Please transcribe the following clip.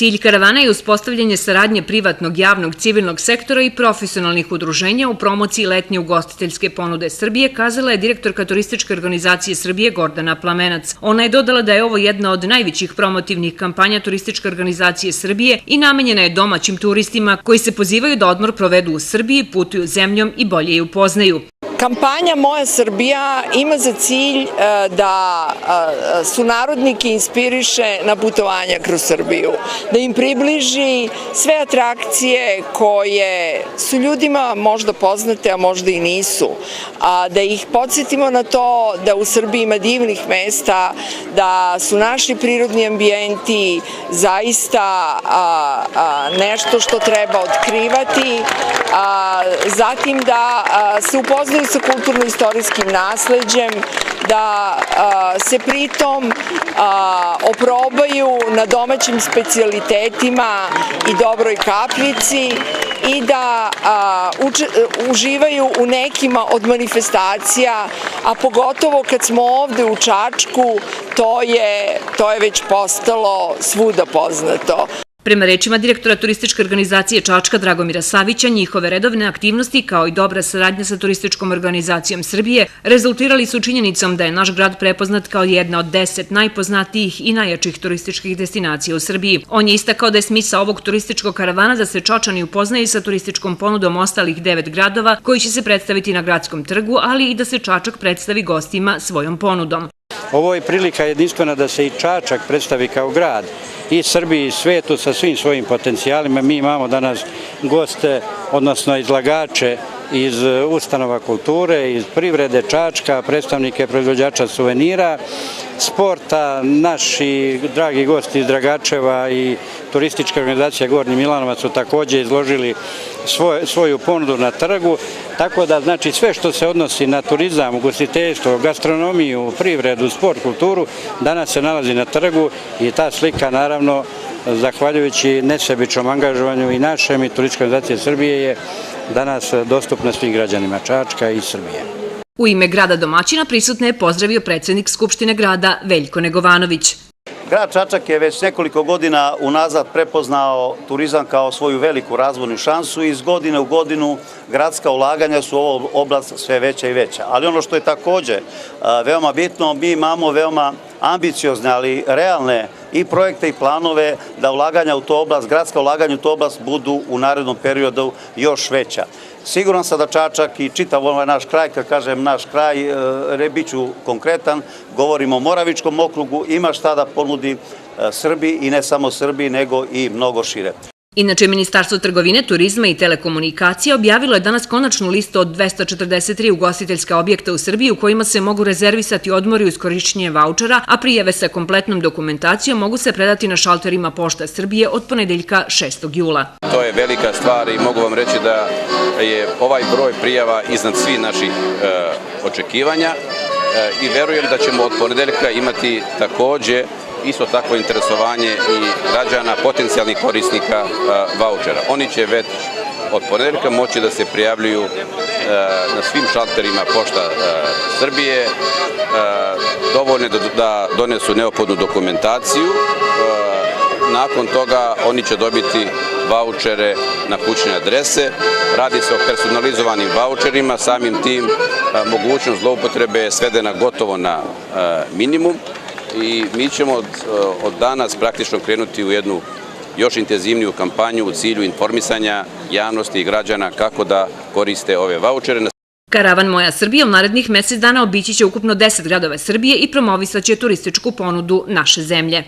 Cilj karavana je uspostavljanje saradnje privatnog, javnog, civilnog sektora i profesionalnih udruženja u promociji letnje ugostiteljske ponude Srbije, kazala je direktorka Turističke organizacije Srbije Gordana Plamenac. Ona je dodala da je ovo jedna od najvećih promotivnih kampanja Turističke organizacije Srbije i namenjena je domaćim turistima koji se pozivaju da odmor provedu u Srbiji, putuju zemljom i bolje je upoznaju. Kampanja Moja Srbija ima za cilj da sunarodnike inspiriše na putovanja kroz Srbiju, da im približi sve atrakcije koje su ljudima možda poznate, a možda i nisu, da ih podsjetimo na to da u Srbiji ima divnih mesta, da su naši prirodni ambijenti zaista nešto što treba otkrivati, zatim da se upoznaju sa kulturno-istorijskim nasleđem, da se pritom oprobaju na domaćim specijalitetima i dobroj kapljici i da uživaju u nekima od manifestacija, a pogotovo kad smo ovde u Čačku, to je već postalo svuda poznato. Prema rečima direktora Turističke organizacije Čačka Dragomira Savića, njihove redovne aktivnosti kao i dobra saradnja sa Turističkom organizacijom Srbije rezultirali su činjenicom da je naš grad prepoznat kao jedna od 10 najpoznatijih i najjačih turističkih destinacija u Srbiji. On je istakao da je smisao ovog turističkog karavana da se Čačani upoznaju sa turističkom ponudom ostalih 9 gradova koji će se predstaviti na gradskom trgu, ali i da se Čačak predstavi gostima svojom ponudom. Ovo je prilika jedinstvena da se i Čačak predstavi kao grad i Srbiji i svetu sa svim svojim potencijalima. Mi imamo danas goste, odnosno izlagače iz ustanova kulture, iz privrede Čačka, predstavnike proizvođača suvenira, sporta, naši dragi gosti iz Dragačeva i Turistička organizacija Gornji Milanovac su takođe izložili svoju ponudu na trgu, tako da znači sve što se odnosi na turizam, ugostiteljstvo, gastronomiju, privredu, sport, kulturu, danas se nalazi na trgu i ta slika naravno zahvaljujući nesebičnom angažovanju i našem i Turističke organizacije Srbije je danas dostupna svim građanima Čačka i Srbije. U ime grada domaćina prisutne je pozdravio predsednik Skupštine grada Veljko Negovanović. Grad Čačak je već nekoliko godina unazad prepoznao turizam kao svoju veliku razvojnu šansu i iz godine u godinu gradska ulaganja su u ovu oblast sve veća i veća. Ali ono što je takođe veoma bitno, mi imamo veoma ambiciozne, ali realne i projekte i planove da ulaganja u tu oblast, gradska ulaganja u tu oblast budu u narednom periodu još veća. Siguran sam da Čačak i čitav ovaj naš kraj, kad kažem naš kraj, biću konkretan, govorimo o Moravičkom okrugu, ima šta da ponudi Srbiji i ne samo Srbiji, nego i mnogo šire. Inače, Ministarstvo trgovine, turizma i telekomunikacija objavilo je danas konačnu listu od 243 ugostiteljska objekta u Srbiji u kojima se mogu rezervisati odmori uz korišćenje vaučera, a prijave sa kompletnom dokumentacijom mogu se predati na šalterima Pošta Srbije od ponedeljka 6. jula. To je velika stvar i mogu vam reći da je ovaj broj prijava iznad svih naših očekivanja i verujem da ćemo od ponedeljka imati takođe isto tako interesovanje i građana, potencijalnih korisnika vaučera. Oni će već od ponedeljka moći da se prijavljuju na svim šalterima Pošta Srbije, dovoljno da donesu neophodnu dokumentaciju. Nakon toga oni će dobiti vaučere na kućne adrese. Radi se o personalizovanim vaučerima, samim tim mogućnost zloupotrebe je svedena gotovo na minimum. I mi ćemo od danas praktično krenuti u jednu još intenzivniju kampanju u cilju informisanja javnosti i građana kako da koriste ove vaučere. Karavan Moja Srbija u narednih mesec dana obići će ukupno 10 gradova Srbije i promovisaće turističku ponudu naše zemlje.